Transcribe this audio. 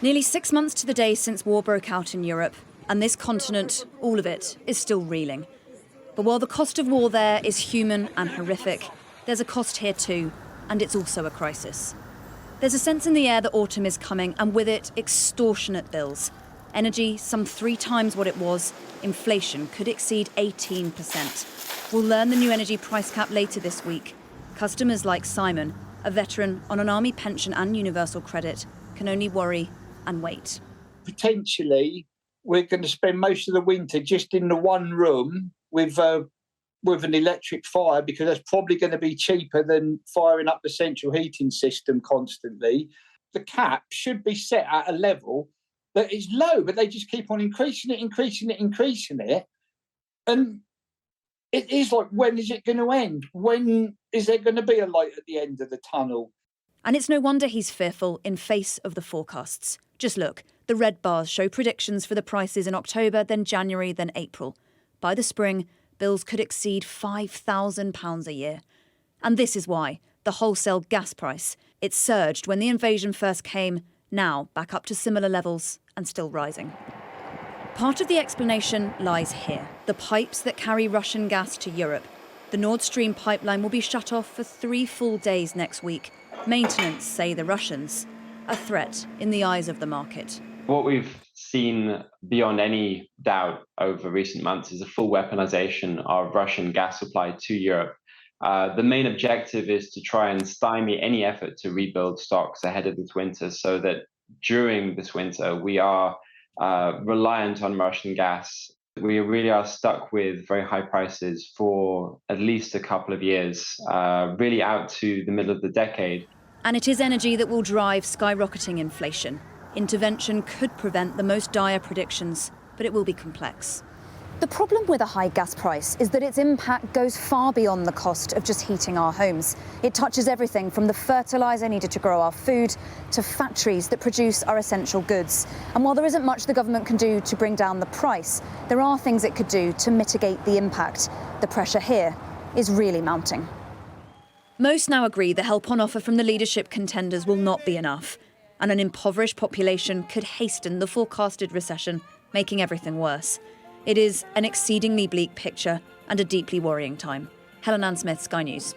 Nearly 6 months to the day since war broke out in Europe, and this continent, all of it, is still reeling. But while the cost of war there is human and horrific, there's a cost here too, and it's also a crisis. There's a sense in the air that autumn is coming, and with it, extortionate bills. Energy, some 3 times what it was. Inflation could exceed 18%. We'll learn the new energy price cap later this week. Customers like Simon, a veteran on an army pension and universal credit, can only worry and wait. Potentially, we're going to spend most of the winter just in the one room with an electric fire, because that's probably going to be cheaper than firing up the central heating system constantly. The cap should be set at a level that is low, but they just keep on increasing it. And it is like, when is it going to end? When is there going to be a light at the end of the tunnel? And it's no wonder he's fearful in face of the forecasts. Just look, the red bars show predictions for the prices in October, then January, then April. By the spring, bills could exceed £5,000 a year. And this is why the wholesale gas price, it surged when the invasion first came, now back up to similar levels and still rising. Part of the explanation lies here, the pipes that carry Russian gas to Europe. The Nord Stream pipeline will be shut off for 3 full days next week. Maintenance, say the Russians, a threat in the eyes of the market. What we've seen beyond any doubt over recent months is a full weaponization of Russian gas supply to Europe. The main objective is to try and stymie any effort to rebuild stocks ahead of this winter, so that during this winter we are reliant on Russian gas. We really are stuck with very high prices for at least a couple of years, really out to the middle of the decade. And it is energy that will drive skyrocketing inflation. Intervention could prevent the most dire predictions, but it will be complex. The problem with a high gas price is that its impact goes far beyond the cost of just heating our homes. It touches everything from the fertiliser needed to grow our food to factories that produce our essential goods. And while there isn't much the government can do to bring down the price, there are things it could do to mitigate the impact. The pressure here is really mounting. Most now agree the help on offer from the leadership contenders will not be enough, and an impoverished population could hasten the forecasted recession, making everything worse. It is an exceedingly bleak picture and a deeply worrying time. Helen-Ann Smith, Sky News.